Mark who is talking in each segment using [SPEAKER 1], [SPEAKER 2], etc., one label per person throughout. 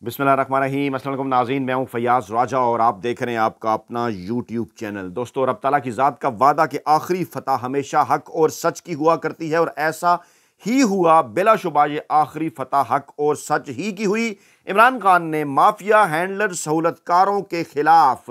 [SPEAKER 1] बिस्मिल्लाहिर्रहमानिर्रहीम। अस्सलाम वालेकुम नाज़रीन, मैं हूं फैयाज़ राजा और आप देख रहे हैं आपका अपना यूट्यूब चैनल। दोस्तों, रब ताला की ज़ात का वादा कि आखिरी फतह हमेशा हक और सच की हुआ करती है और ऐसा ही हुआ। बिलाशुबा ये आखिरी फतह हक और सच ही की हुई। इमरान खान ने माफिया हैंडलर सहूलतकारों के खिलाफ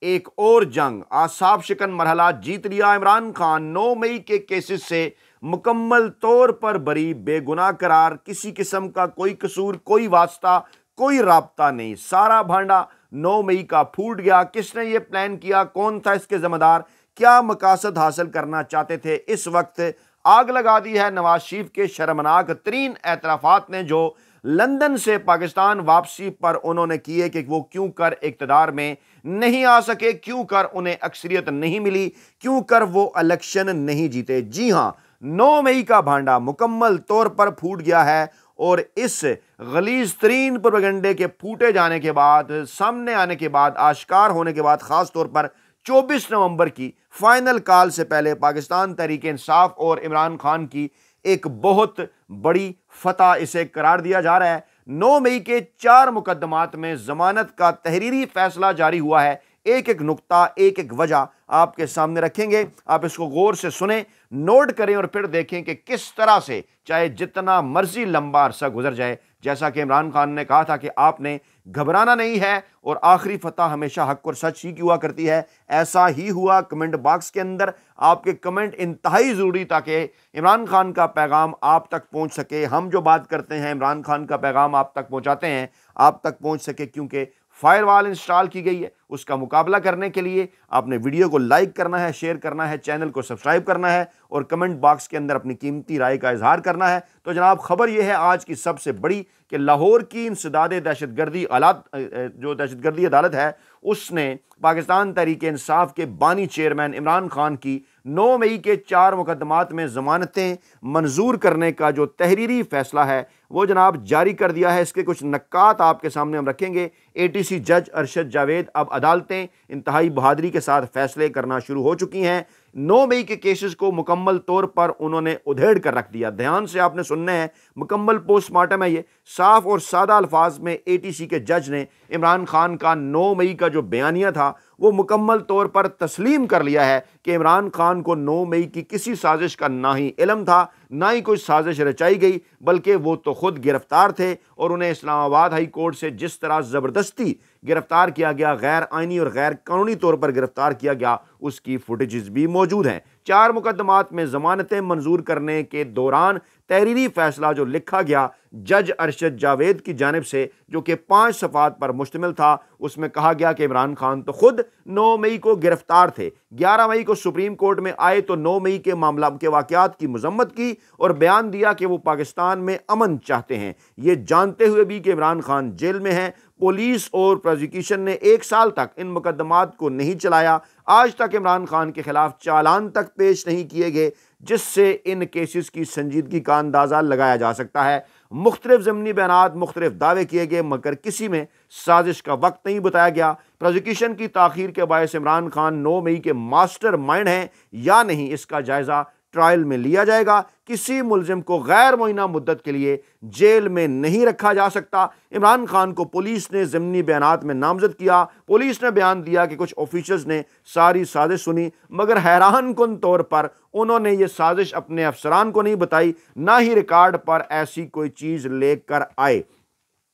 [SPEAKER 1] एक और जंग आसाब शिकन मरहला जीत लिया। इमरान खान 9 मई के केसेस से मुकम्मल तौर पर बरी, बेगुनाह करार, किसी किस्म का कोई कसूर, कोई वास्ता, कोई राब्ता नहीं। सारा भांडा 9 मई का फूट गया। किसने यह प्लान किया, कौन था इसके जिम्मेदार, क्या मकासद हासिल करना चाहते थे, इस वक्त आग लगा दी है नवाज शरीफ के शर्मनाक तरीन एतराफात ने जो लंदन से पाकिस्तान वापसी पर उन्होंने किए कि वो क्यों कर इक्तदार में नहीं आ सके, क्यों कर उन्हें अक्सरियत नहीं मिली, क्यों कर वो इलेक्शन नहीं जीते। जी हां, 9 मई का भांडा मुकम्मल तौर पर फूट गया है और इस गलीज तरीन प्रोपेगेंडे के फूटे जाने के बाद, सामने आने के बाद, आश्कार होने के बाद, खास तौर पर 24 नवंबर की फाइनल कॉल से पहले पाकिस्तान तहरीक इंसाफ और इमरान खान की एक बहुत बड़ी फतह इसे करार दिया जा रहा है। 9 मई के 4 मुकदमात में जमानत का तहरीरी फैसला जारी हुआ है। एक एक नुक्ता, एक एक वजह आपके सामने रखेंगे। आप इसको गौर से सुने, नोट करें और फिर देखें कि किस तरह से चाहे जितना मर्जी लंबा अरसा गुजर जाए, जैसा कि इमरान खान ने कहा था कि आपने घबराना नहीं है और आखिरी फतह हमेशा हक और सच ही की हुआ करती है, ऐसा ही हुआ। कमेंट बॉक्स के अंदर आपके कमेंट इंतहाई ज़रूरी ताकि इमरान खान का पैगाम आप तक पहुंच सके। हम जो बात करते हैं इमरान खान का पैगाम आप तक पहुंचाते हैं, आप तक पहुंच सके, क्योंकि फायरवॉल इंस्टॉल की गई है। उसका मुकाबला करने के लिए आपने वीडियो को लाइक करना है, शेयर करना है, चैनल को सब्सक्राइब करना है और कमेंट बॉक्स के अंदर अपनी कीमती राय का इजहार करना है। तो जनाब, खबर यह है आज की सबसे बड़ी कि लाहौर की इंसदाद दहशतगर्दी जो दहशतगर्दी अदालत है, उसने पाकिस्तान तहरीक इंसाफ के बानी चेयरमैन इमरान खान की 9 मई के 4 मुकदमात में जमानतें मंजूर करने का जो तहरीरी फैसला है वो जनाब जारी कर दिया है। इसके कुछ नक्कात आपके सामने हम रखेंगे। ATC जज अरशद जावेद, अब अदालतें इंतहाई बहादुरी के साथ फैसले करना शुरू हो चुकी हैं। 9 मई के केसेस को मुकम्मल तौर पर उन्होंने उधेड़ कर रख दिया। ध्यान से आपने सुनना है, मुकम्मल पोस्टमार्टम है ये। साफ और सादा अल्फाज में ATC के जज ने इमरान खान का 9 मई का जो बयानिया था वो मुकम्मल तौर पर तस्लीम कर लिया है कि इमरान खान को 9 मई की किसी साजिश का ना ही इल्म था, ना ही कोई साजिश रचाई गई, बल्कि वो तो खुद गिरफ्तार थे और उन्हें इस्लामाबाद हाई कोर्ट से जिस तरह ज़बरदस्ती गिरफ्तार किया गया, गैर आइनी और गैर कानूनी तौर पर गिरफ्तार किया गया, उसकी फुटेजेस भी मौजूद हैं। 4 मुकदमात में जमानतें मंजूर करने के दौरान तहरीरी फैसला जो लिखा गया जज अरशद जावेद की जानिब से, जो कि 5 सफ़ात पर मुश्तमिल था, उसमें कहा गया कि इमरान खान तो खुद 9 मई को गिरफ्तार थे, 11 मई को सुप्रीम कोर्ट में आए तो 9 मई के मामला के वाक़यात की मजम्मत की और बयान दिया कि वो पाकिस्तान में अमन चाहते हैं, ये जानते हुए भी कि इमरान खान जेल में हैं। पुलिस और प्रोसिक्यूशन ने 1 साल तक इन मुकदमात को नहीं चलाया। आज तक इमरान खान के खिलाफ चालान तक पेश नहीं किए गए, जिससे इन केसेस की संजीदगी का अंदाज़ा लगाया जा सकता है। मुख्तलिफ ज़मीनी बयानात, मुख्तलिफ दावे किए गए, मगर किसी में साजिश का वक्त नहीं बताया गया। प्रोसिक्यूशन की ताख़ीर के बायस इमरान खान 9 मई के मास्टर माइंड हैं या नहीं, इसका जायज़ा ट्रायल में लिया जाएगा। किसी मुलजिम को गैर मुअय्यना मुद्दत के लिए जेल में नहीं रखा जा सकता। इमरान खान को पुलिस ने ज़मीनी बयानात में नामजद किया। पुलिस ने बयान दिया कि कुछ ऑफिसर्स ने सारी साजिश सुनी, मगर हैरान कुन तौर पर उन्होंने ये साजिश अपने अफसरान को नहीं बताई, ना ही रिकॉर्ड पर ऐसी कोई चीज़ लेकर आए।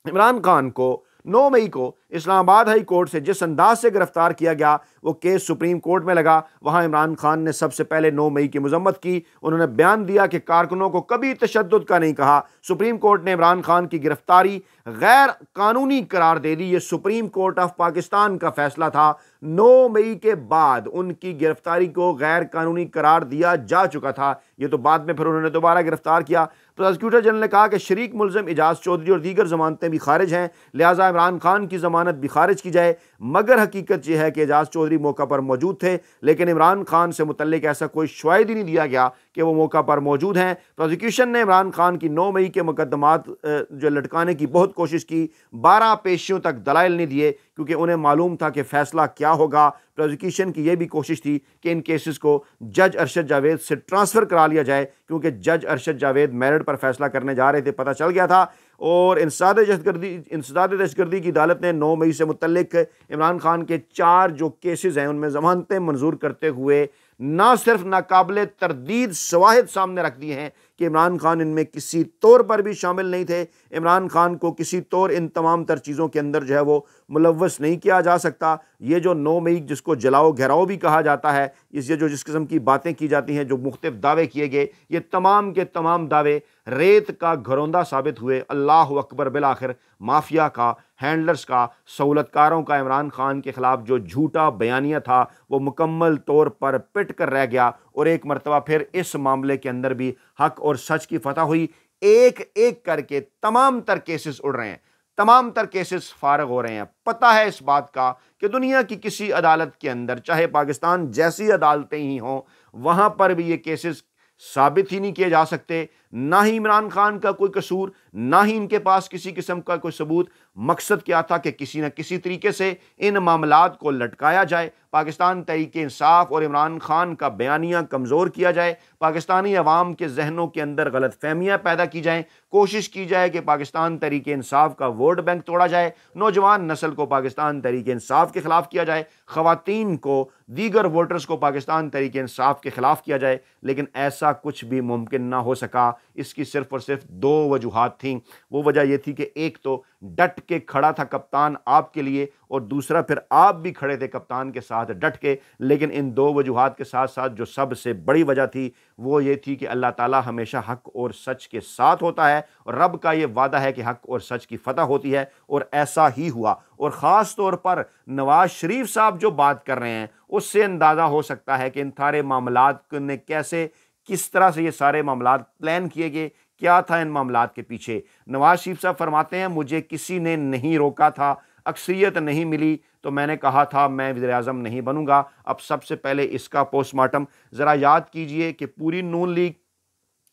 [SPEAKER 1] इमरान खान को 9 मई को इस्लामाबाद हाई कोर्ट से जिस अंदाज से गिरफ्तार किया गया, वो केस सुप्रीम कोर्ट में लगा। वहां इमरान खान ने सबसे पहले 9 मई की मजम्मत की। उन्होंने बयान दिया कि कारकुनों को कभी तशद्दुद का नहीं कहा। सुप्रीम कोर्ट ने इमरान खान की गिरफ्तारी गैर कानूनी करार दे दी। ये सुप्रीम कोर्ट ऑफ पाकिस्तान का फैसला था। 9 मई के बाद उनकी गिरफ्तारी को गैर कानूनी करार दिया जा चुका था। ये तो बाद में फिर उन्होंने दोबारा गिरफ्तार किया। प्रोसिक्यूटर जनरल ने कहा कि शरीक मुलजिम एजाज चौधरी और दीगर जमानतें भी खारिज हैं, लिहाजा इमरान खान की जमानत भी खारिज की जाए। मगर हकीकत यह है कि एजाज चौधरी मौका पर मौजूद थे, लेकिन इमरान खान से मुतल्लिक ऐसा कोई शवाहिद ही नहीं दिया गया कि वो मौका पर मौजूद हैं। प्रोसिक्यूशन ने इमरान खान की 9 मई के मुकदमात जो लटकाने की बहुत कोशिश की, 12 पेशियों तक दलाइल नहीं दिए, क्योंकि उन्हें मालूम था कि फैसला क्या होगा। प्रोसिक्यूशन की यह भी कोशिश थी कि इन केसेस को जज अरशद जावेद से ट्रांसफ़र करा लिया जाए, क्योंकि जज अरशद जावेद मेरिट पर फैसला करने जा रहे थे। पता चल गया था और इंसदाद दहशतगर्दी की अदालत ने 9 मई से मुतल्लिक इमरान खान के 4 जो केसेस हैं उनमें ज़मानतें मंजूर करते हुए ना सिर्फ नाकाबिले तरदीद शवाहिद सामने रख दिए हैं कि इमरान खान इनमें किसी तौर पर भी शामिल नहीं थे, इमरान खान को किसी तौर इन तमाम तर चीज़ों के अंदर जो है वो मुलव्वस नहीं किया जा सकता। ये जो 9 मई जिसको जलाओ घेराव भी कहा जाता है, इससे जो जिस किस्म की बातें की जाती हैं, जो मुख्तलिफ दावे किए गए, ये तमाम के तमाम दावे रेत का घरौंदा साबित हुए। अल्लाह अकबर, बिल आखिर माफिया का, हैंडलर्स का, सहूलतकारों का इमरान खान के ख़िलाफ़ जो झूठा बयानिया था वो मुकम्मल तौर पर पिट कर रह गया और एक मरतबा फिर इस मामले के अंदर भी हक और सच की फतह हुई। एक एक करके तमाम तर केसेस उड़ रहे हैं, तमाम तर केसेस फारग हो रहे हैं। पता है इस बात का कि दुनिया की किसी अदालत के अंदर, चाहे पाकिस्तान जैसी अदालतें ही हों, वहाँ पर भी ये केसेस साबित ही नहीं किए जा सकते, ना ही इमरान खान का कोई कसूर, ना ही इनके पास किसी किस्म का कोई सबूत। मकसद क्या था कि किसी न किसी तरीके से इन मामलात को लटकाया जाए, पाकिस्तान तहरीक इंसाफ और इमरान खान का बयानिया कमज़ोर किया जाए, पाकिस्तानी अवाम के जहनों के अंदर गलत फहमियाँ पैदा की जाएँ, कोशिश की जाए कि पाकिस्तान तहरीक इंसाफ का वोट बैंक तोड़ा जाए, नौजवान नस्ल को पाकिस्तान तहरीक इंसाफ के ख़िलाफ़ किया जाए, ख़वातीन को, दीगर वोटर्स को पाकिस्तान तहरीक इंसाफ के ख़िलाफ़ किया जाए। लेकिन ऐसा कुछ भी मुमकिन ना हो सका। इसकी सिर्फ और सिर्फ 2 वजूहात थीं। वो वजह यह थी कि एक तो डट के खड़ा था कप्तान आपके लिए, और दूसरा फिर आप भी खड़े थे कप्तान के साथ डट के। लेकिन इन 2 वजूहात के साथ साथ जो सबसे बड़ी वजह थी वो ये थी कि अल्लाह ताला हमेशा हक और सच के साथ होता है और रब का ये वादा है कि हक और सच की फतह होती है, और ऐसा ही हुआ। और ख़ास तौर पर नवाज शरीफ साहब जो बात कर रहे हैं उससे अंदाज़ा हो सकता है कि इन सारे मामलात ने कैसे, किस तरह से ये सारे मामलात प्लान किए गए, क्या था इन मामलात के पीछे। नवाज शरीफ साहब फरमाते हैं, मुझे किसी ने नहीं रोका था, अक्सरियत नहीं मिली तो मैंने कहा था मैं वज़ीर-ए-आज़म नहीं बनूंगा। अब सबसे पहले इसका पोस्टमार्टम ज़रा याद कीजिए कि पूरी नून लीग,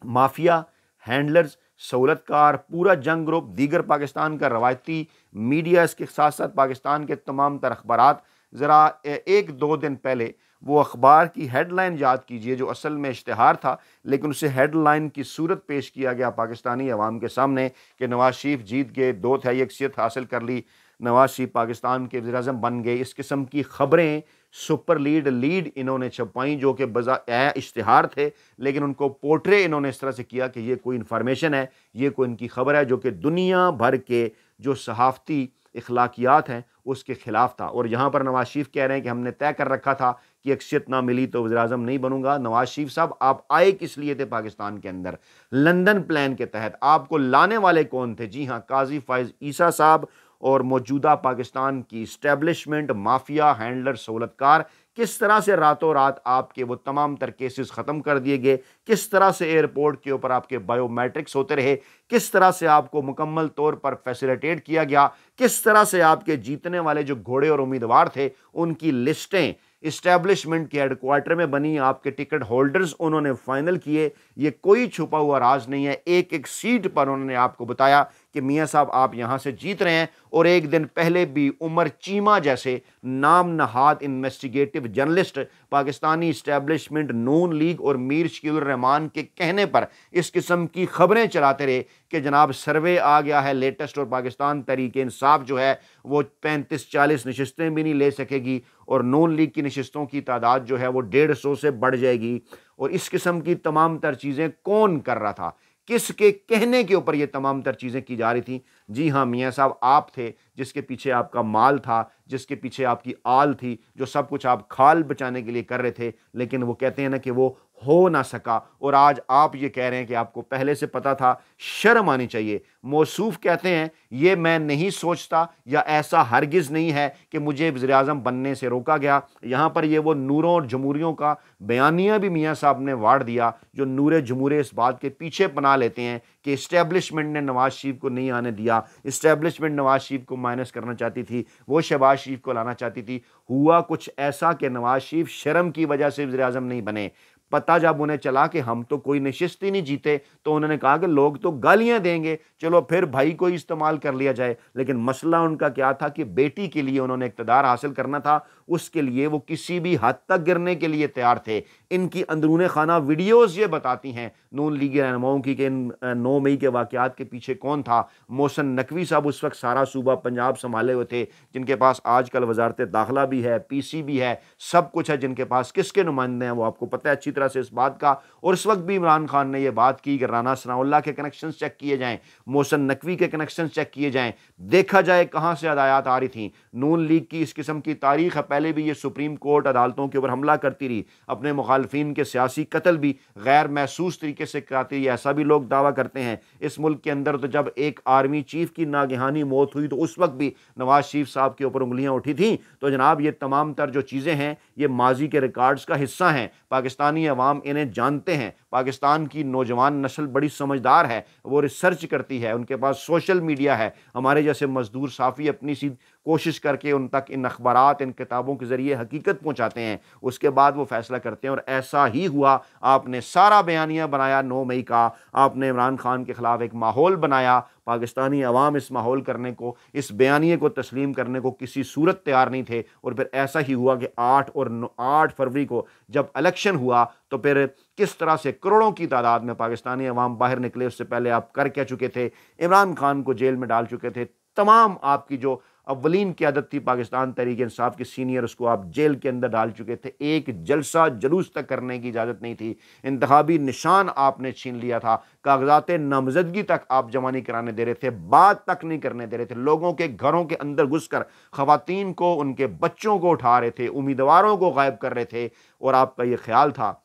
[SPEAKER 1] माफिया, हैंडलर्स, सहूलतकार, पूरा जंग ग्रुप, दीगर पाकिस्तान का रवायती मीडिया, इसके साथ साथ पाकिस्तान के तमाम तर अखबारात, ज़रा 1-2 दिन पहले वो अखबार की हेडलाइन याद कीजिए जो असल में इश्तिहार था, लेकिन उसे हेडलाइन की सूरत पेश किया गया पाकिस्तानी अवाम के सामने कि नवाज शरीफ जीत गए, 2 तिहाई अक्सरियत हासिल कर ली, नवाज शरीफ पाकिस्तान के वज़ीर-ए-आज़म बन गए। इस किस्म की ख़बरें सुपर लीड इन्होंने छपाई जो कि इश्तिहार थे, लेकिन उनको पोर्ट्रे इन्होंने इस तरह से किया कि ये कोई इन्फॉर्मेशन है, ये कोई इनकी ख़बर है, जो कि दुनिया भर के जो सहाफ़ती इखलाकियात हैं उसके ख़िलाफ़ था। और यहाँ पर नवाज शरीफ कह रहे हैं कि हमने तय कर रखा था कि अक्सरियत ना मिली तो वज़ीर-ए-आज़म नहीं बनूंगा। नवाज शरीफ साहब, आप आए किस लिए थे पाकिस्तान के अंदर? लंदन प्लान के तहत। आपको लाने वाले कौन थे? जी हाँ, काजी फ़ाइज़ ईसा साहब और मौजूदा पाकिस्तान की इस्टेब्लिशमेंट, माफिया, हैंडलर, सहूलतकार। किस तरह से रातों रात आपके वो तमाम तर केसेस ख़त्म कर दिए गए, किस तरह से एयरपोर्ट के ऊपर आपके बायोमेट्रिक्स होते रहे, किस तरह से आपको मुकम्मल तौर पर फैसिलिटेट किया गया, किस तरह से आपके जीतने वाले जो घोड़े और उम्मीदवार थे उनकी लिस्टें इस्टेब्लिशमेंट के हेडक्वार्टर में बनी, आपके टिकट होल्डर्स उन्होंने फाइनल किए। ये कोई छुपा हुआ राज नहीं है। एक एक सीट पर उन्होंने आपको बताया कि मियाँ साहब आप यहाँ से जीत रहे हैं। और एक दिन पहले भी उमर चीमा जैसे नाम नहाद इन्वेस्टिगेटिव जर्नलिस्ट पाकिस्तानी इस्टेब्लिशमेंट, नून लीग और मीर शकील रहमान के कहने पर इस किस्म की खबरें चलाते रहे कि जनाब सर्वे आ गया है लेटेस्ट और पाकिस्तान तहरीक इंसाफ जो है वो 35-40 नशिस्तें भी नहीं ले सकेगी और नून लीग की नशिस्तों की तादाद जो है वो 150 से बढ़ जाएगी। और इस किस्म की तमाम तर चीज़ें कौन कर रहा था, किसके कहने के ऊपर ये तमाम तर चीज़ें की जा रही थी? जी हाँ, मियाँ साहब आप थे जिसके पीछे आपका माल था, जिसके पीछे आपकी आल थी, जो सब कुछ आप खाल बचाने के लिए कर रहे थे। लेकिन वो कहते हैं ना कि वो हो ना सका, और आज आप ये कह रहे हैं कि आपको पहले से पता था। शर्म आनी चाहिए। मौसूफ कहते हैं ये मैं नहीं सोचता या ऐसा हरगिज़ नहीं है कि मुझे वज़ीर-ए-आज़म बनने से रोका गया। यहाँ पर ये वो नूरों और जमूरियों का बयानिया भी मियाँ साहब ने वाड़ दिया, जो नूरे जमूरे इस बात के पीछे पना लेते हैं कि इस्टेब्लिशमेंट ने नवाज शरीफ को नहीं आने दिया, इस्टेब्लिशमेंट नवाज शरीफ को माइनस करना चाहती थी, वो शहबाज शरीफ को लाना चाहती थी। हुआ कुछ ऐसा कि नवाज शरीफ शर्म की वजह से वज़ीर-ए-आज़म नहीं बने। पता जब उन्हें चला कि हम तो कोई नशिस्त ही नहीं जीते, तो उन्होंने कहा कि लोग तो गालियां देंगे, चलो फिर भाई को इस्तेमाल कर लिया जाए। लेकिन मसला उनका क्या था कि बेटी के लिए उन्होंने इक़्तिदार हासिल करना था, उसके लिए वो किसी भी हद तक गिरने के लिए तैयार थे। इनकी अंदरूने खाना वीडियोज़ ये बताती हैं, नून लीगी रहनुमाओं की कि इन 9 मई के वाक़यात के पीछे कौन था। मोहसिन नकवी साहब उस वक्त सारा सूबा पंजाब संभाले हुए थे, जिनके पास आजकल वजारत दाखिला भी है, पीसी भी है, सब कुछ है, जिनके पास किसके नुमाइंदे हैं वो आपको पता है अच्छी तरह से इस बात का। और इस वक्त भी इमरान खान ने यह बात की कि राना सनाउल्लाह के कनेक्शन चेक किए जाएँ, मोहसिन नकवी के कनेक्शन चेक किए जाएँ, देखा जाए कहाँ से हदायत आ रही थी। नून लीग की इस किस्म की तारीख है, पहले भी ये सुप्रीम कोर्ट अदालतों के ऊपर हमला करती रही, अपने मुखालफिन के सियासी कत्ल भी गैर महसूस तरीके से कराती रही, ऐसा भी लोग दावा करते हैं। इस मुल्क के अंदर तो जब एक आर्मी चीफ की नागहानी मौत हुई तो उस वक्त भी नवाज शरीफ साहब के ऊपर उंगलियां उठी थी। तो जनाब ये तमाम तर जो चीज़ें हैं ये माजी के रिकॉर्ड्स का हिस्सा हैं, पाकिस्तानी अवाम इन्हें जानते हैं। पाकिस्तान की नौजवान नस्ल बड़ी समझदार है, वो रिसर्च करती है, उनके पास सोशल मीडिया है। हमारे जैसे मजदूर साफ़ी अपनी सी कोशिश करके उन तक इन अखबारात, इन किताबों के ज़रिए हकीकत पहुँचाते हैं, उसके बाद वो फैसला करते हैं। और ऐसा ही हुआ, आपने सारा बयानिया बनाया 9 मई का, आपने इमरान खान के ख़िलाफ़ एक माहौल बनाया। पाकिस्तानी अवाम इस माहौल करने को, इस बयानिए को तस्लीम करने को किसी सूरत तैयार नहीं थे। और फिर ऐसा ही हुआ कि 8 फरवरी को जब इलेक्शन हुआ तो फिर किस तरह से करोड़ों की तादाद में पाकिस्तानी अवाम बाहर निकले। उससे पहले आप कर क्या चुके थे, इमरान खान को जेल में डाल चुके थे, तमाम आपकी जो अव्वलीन क़यादत थी पाकिस्तान तहरीक इंसाफ की सीनियर, उसको आप जेल के अंदर डाल चुके थे। एक जलसा जुलूस तक करने की इजाज़त नहीं थी, इंतखाबी निशान आपने छीन लिया था, कागजात नामजदगी तक आप जमा नहीं कराने दे रहे थे, बात तक नहीं करने दे रहे थे, लोगों के घरों के अंदर घुसकर ख़वातीन को, उनके बच्चों को उठा रहे थे, उम्मीदवारों को गायब कर रहे थे। और आपका ये ख्याल था,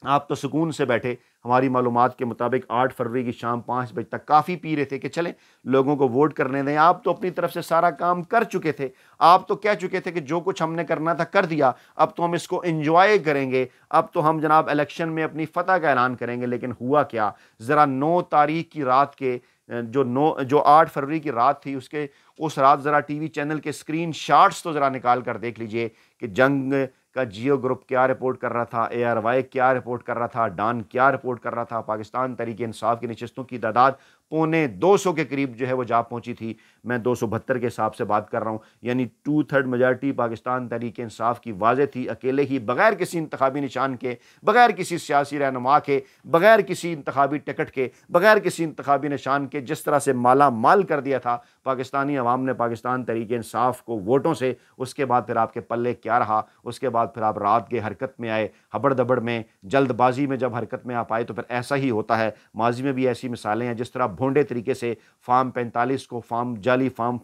[SPEAKER 1] आप तो सुकून से बैठे, हमारी मालूमात के मुताबिक 8 फरवरी की शाम 5 बजे तक काफ़ी पी रहे थे कि चलें लोगों को वोट करने दें। आप तो अपनी तरफ से सारा काम कर चुके थे, आप तो कह चुके थे कि जो कुछ हमने करना था कर दिया, अब तो हम इसको एंजॉय करेंगे, अब तो हम जनाब इलेक्शन में अपनी फतह का ऐलान करेंगे। लेकिन हुआ क्या, ज़रा 9 तारीख की रात के जो 8 फरवरी की रात थी, उसके उस रात ज़रा टीवी चैनल के स्क्रीन शॉट्स तो ज़रा निकाल कर देख लीजिए कि जंग का जियो ग्रुप क्या रिपोर्ट कर रहा था, ARY क्या रिपोर्ट कर रहा था, डॉन क्या रिपोर्ट कर रहा था। पाकिस्तान तहरीक इंसाफ की नशिस्तों की तादाद 250 के करीब जो है वो जा पहुंची थी। मैं 272 के हिसाब से बात कर रहा हूँ, यानी 2/3 मेजॉरिटी पाकिस्तान तहरीक इंसाफ की वाज़े थी, अकेले ही, बगैर किसी इंतखाबी निशान के, बगैर किसी सियासी रहनुमा के, बगैर किसी इंतखाबी टिकट के, बगैर किसी इंतखाबी निशान के, जिस तरह से माला माल कर दिया था पाकिस्तानी अवाम ने पाकिस्तान तहरीक इंसाफ को वोटों से। उसके बाद फिर आपके पल्ले क्या रहा, उसके बाद फिर आप रात के हरकत में आए, हबड़ दबड़ में, जल्दबाजी में जब हरकत में आप आए तो फिर ऐसा ही होता है। माजी में भी ऐसी मिसालें हैं, जिस तरह भोंडे तरीके से फार्म 45 को जाली फार्म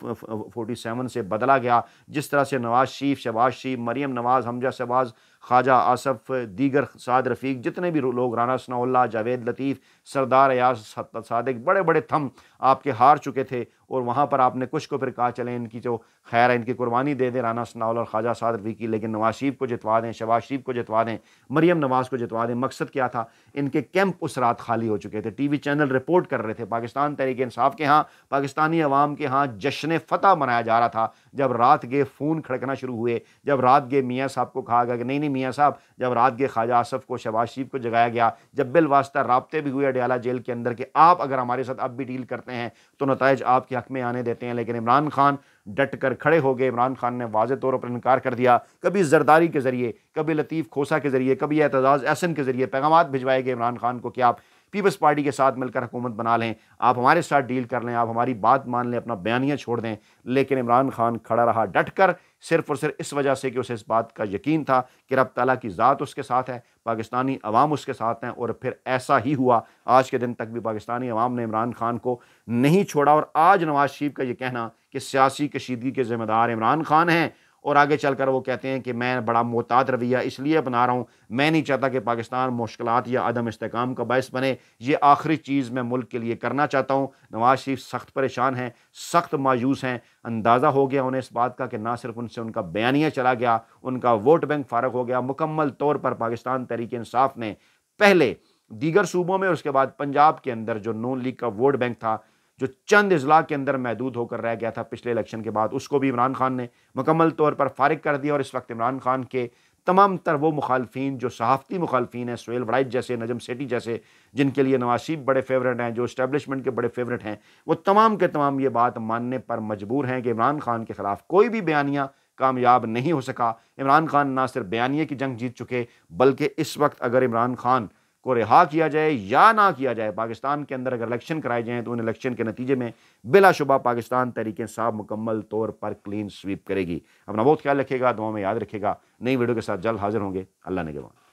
[SPEAKER 1] 47 से बदला गया, जिस तरह से नवाज शरीफ, शहबाज शरीफ, मरियम नवाज, हमजा शहबाज, ख्वाजा आसफ, दीगर साद रफ़ीक, जितने भी लोग, राना सनाउल्लाह, जावेद लतीफ़, सरदार अयाज सादिक, बड़े बड़े थम आपके हार चुके थे। और वहाँ पर आपने कुछ को फिर कहा चलें इनकी जो खैर है, इनकी कुर्बानी दे दें राना सनाउल्लाह और ख्वाजा साद रफ़ीक की, लेकिन नवाज शरीफ को जितवा दें, शहबाज शरीफ को जितवा दें, मरियम नवाज को जितवा दें। मकसद क्या था, इनके कैंप उस रात खाली हो चुके थे। टीवी चैनल रिपोर्ट कर रहे थे, पाकिस्तान तहरीक इंसाफ के यहाँ, पाकिस्तानी अवाम के यहाँ जश्न फतह मनाया जा रहा था। जब रात के फ़ोन खड़कना शुरू हुए, जब रात के मियाँ साहब को कहा गया कि नहीं मियाँ साहब, जब रात के ख्वाजा आसफ को, शहबाज शरीफ को जगाया गया, जब बिल वास्ता राब्ते भी हुए अडयाला जेल के अंदर कि आप अगर हमारे साथ अब भी डील करते हैं तो नताइज आपके हक में आने देते हैं। लेकिन इमरान खान डट कर खड़े हो गए। इमरान खान ने वाज़े तौर पर इनकार कर दिया। कभी जरदारी के ज़रिए, कभी लतीफ़ खोसा के ज़रिए, कभी एतजाज़ एहसन के ज़रिए पैगामात भिजवाए गए इमरान खान को कि आप पीपल्स पार्टी के साथ मिलकर हुकूमत बना लें, आप हमारे साथ डील कर लें, आप हमारी बात मान लें, अपना बयानिया छोड़ दें। लेकिन इमरान खान खड़ा रहा डट कर, सिर्फ और सिर्फ इस वजह से कि उसे इस बात का यकीन था कि रब ताला की ज़ात उसके साथ है, पाकिस्तानी अवाम उसके साथ हैं। और फिर ऐसा ही हुआ, आज के दिन तक भी पाकिस्तानी अवाम ने इमरान खान को नहीं छोड़ा। और आज नवाज शरीफ का ये कहना कि सियासी कशीदगी के ज़िम्मेदार इमरान खान हैं, और आगे चलकर वो कहते हैं कि मैं बड़ा मोहतात रवैया इसलिए अपना रहा हूँ, मैं नहीं चाहता कि पाकिस्तान मुश्किलात या अदम इस्तेकाम का बायस बने, ये आखिरी चीज़ मैं मुल्क के लिए करना चाहता हूँ। नवाज शरीफ सख्त परेशान हैं, सख्त मायूस हैं। अंदाज़ा हो गया उन्हें इस बात का कि ना सिर्फ उनसे उनका बयानिया चला गया, उनका वोट बैंक फारग हो गया। मुकम्मल तौर पर पाकिस्तान तहरीक इंसाफ ने पहले दीगर सूबों में और उसके बाद पंजाब के अंदर जो नून लीग का वोट बैंक था, जो चंद अजला के अंदर महदूद होकर रह गया था पिछले इलेक्शन के बाद, उसको भी इमरान खान ने मुकम्मल तौर पर फारिग कर दिया। और इस वक्त इमरान खान के तमाम तर वो मुखालफीन जो सहाफ़ती मुखालफीन हैं, सुहेल वड़ाइच जैसे, नजम सेठी जैसे, जिनके लिए नवाज शरीफ बड़े फेवरेट हैं, जो इस्टेब्लिशमेंट के बड़े फेवरेट हैं, वो तमाम के तमाम ये बात मानने पर मजबूर हैं कि इमरान खान के ख़िलाफ़ कोई भी बयानिया कामयाब नहीं हो सका। इमरान खान ना सिर्फ बयानिए की जंग जीत चुके, बल्कि इस वक्त अगर इमरान खान को रिहा किया जाए या ना किया जाए, पाकिस्तान के अंदर अगर इलेक्शन कराए जाएँ तो उन इलेक्शन के नतीजे में बिलाशुबा पाकिस्तान तहरीक इंसाफ मुकम्मल तौर पर क्लीन स्वीप करेगी। अपना बहुत ख्याल रखिएगा, दुआ में याद रखिएगा। नई वीडियो के साथ जल्द हाजिर होंगे। अल्लाह निगहबान।